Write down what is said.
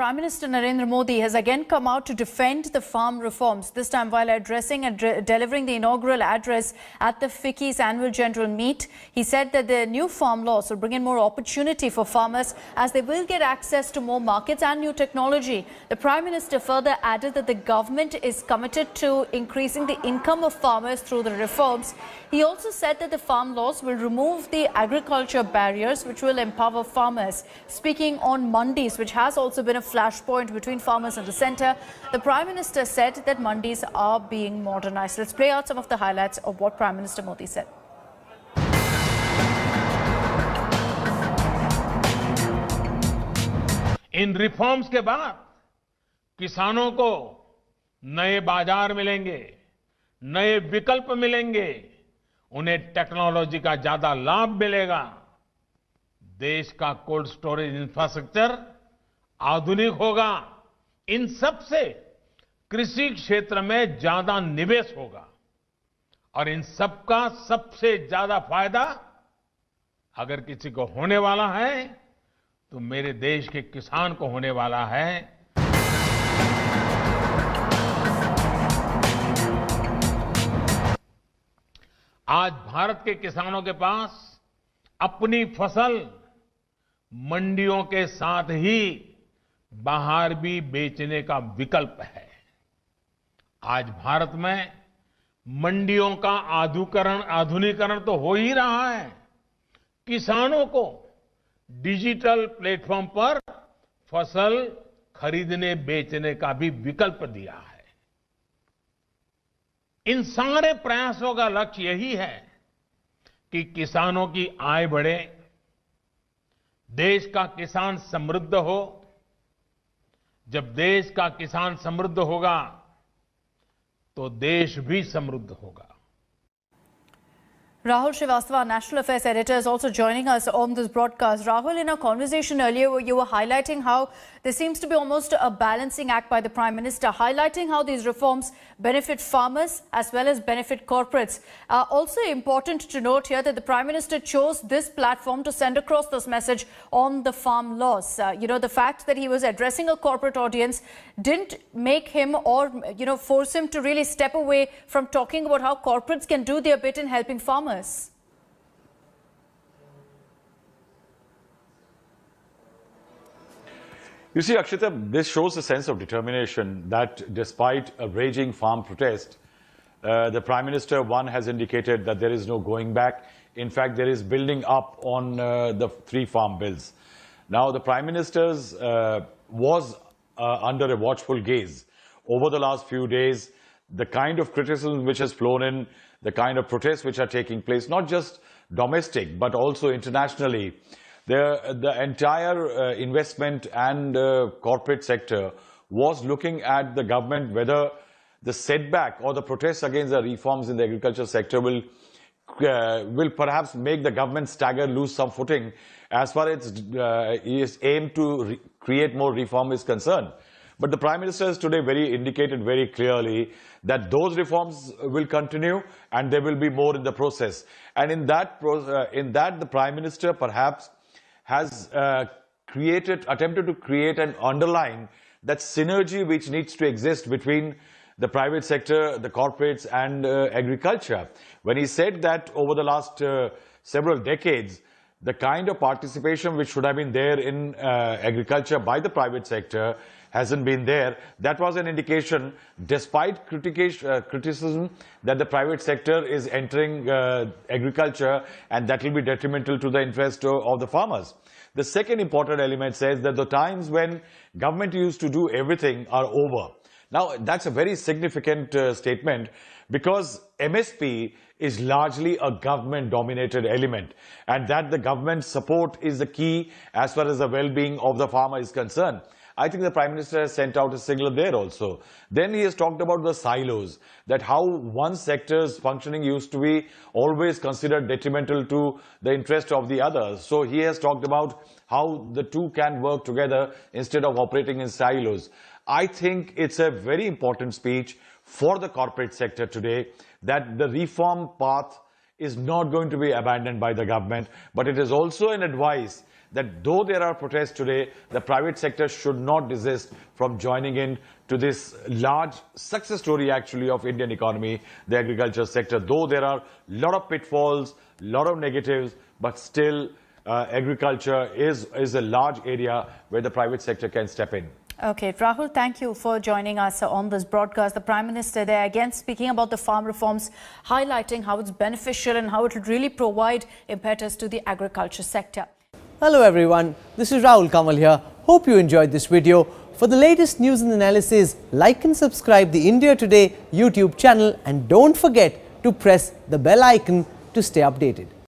Prime Minister Narendra Modi has again come out to defend the farm reforms, this time while addressing and delivering the inaugural address at the FICCI's annual general meet. He said that the new farm laws will bring in more opportunity for farmers as they will get access to more markets and new technology. The Prime Minister further added that the government is committed to increasing the income of farmers through the reforms. He also said that the farm laws will remove the agriculture barriers which will empower farmers. Speaking on mandis, which has also been a flashpoint between farmers and the centre, the Prime Minister said that mandis are being modernised. Let's play out some of the highlights of what Prime Minister Modi said. In reforms के बाद किसानों को नए बाजार मिलेंगे, नए विकल्प मिलेंगे, उन्हें टेक्नोलॉजी का ज्यादा लाभ मिलेगा। देश का कोल्ड स्टोरेज इंफ्रास्ट्रक्चर आधुनिक होगा। इन सब से कृषि क्षेत्र में ज्यादा निवेश होगा और इन सब का सबसे ज्यादा फायदा अगर किसी को होने वाला है तो मेरे देश के किसान को होने वाला है। आज भारत के किसानों के पास अपनी फसल मंडियों के साथ ही बाहर भी बेचने का विकल्प है। आज भारत में मंडियों का आधुनिकीकरण तो हो ही रहा है। किसानों को डिजिटल प्लेटफॉर्म पर फसल खरीदने बेचने का भी विकल्प दिया है। इन सारे प्रयासों का लक्ष्य यही है कि किसानों की आय बढ़े, देश का किसान समृद्ध हो। जब देश का किसान समृद्ध होगा तो देश भी समृद्ध होगा। Rahul Srivastava, our National Affairs Editor, is also joining us on this broadcast. Rahul, in our conversation earlier, you were highlighting how there seems to be almost a balancing act by the Prime Minister, highlighting how these reforms benefit farmers as well as benefit corporates. Also important to note here that the Prime Minister chose this platform to send across this message on the farm laws. The fact that he was addressing a corporate audience didn't make him or, force him to really step away from talking about how corporates can do their bit in helping farmers. You see, Akshita, this shows a sense of determination that despite a raging farm protest, the Prime Minister, one, has indicated that there is no going back. In fact, there is building up on the 3 farm bills. Now, the Prime Minister's was under a watchful gaze over the last few days. The kind of criticism which has flown in, the kind of protests which are taking place, not just domestic, but also internationally. The entire investment and corporate sector was looking at the government whether the setback or the protests against the reforms in the agriculture sector will perhaps make the government stagger, lose some footing as far as its aim to create more reform is concerned. But the Prime Minister has today indicated very clearly that those reforms will continue and there will be more in the process. And in that the Prime Minister perhaps has attempted to create and underline that synergy which needs to exist between the private sector, the corporates and agriculture. When he said that over the last several decades, the kind of participation which should have been there in agriculture by the private sector hasn't been there, that was an indication, despite criticism, that the private sector is entering agriculture and that will be detrimental to the interest of the farmers. The second important element says that the times when government used to do everything are over. Now, that's a very significant statement because MSP is largely a government-dominated element and that the government support is the key as far as the well-being of the farmer is concerned. I think the Prime Minister has sent out a signal there also. Then he has talked about the silos, that how one sector's functioning used to be always considered detrimental to the interest of the other. So he has talked about how the two can work together instead of operating in silos. I think it's a very important speech for the corporate sector today, that the reform path is not going to be abandoned by the government, but it is also an advice that though there are protests today, the private sector should not desist from joining in to this large success story actually of Indian economy, the agriculture sector. Though there are a lot of pitfalls, a lot of negatives, but still agriculture is a large area where the private sector can step in. Okay, Rahul, thank you for joining us on this broadcast. The Prime Minister there again speaking about the farm reforms, highlighting how it's beneficial and how it will really provide impetus to the agriculture sector. Hello everyone, this is Rahul Kamal here. Hope you enjoyed this video. For the latest news and analysis, like and subscribe the India Today YouTube channel and don't forget to press the bell icon to stay updated.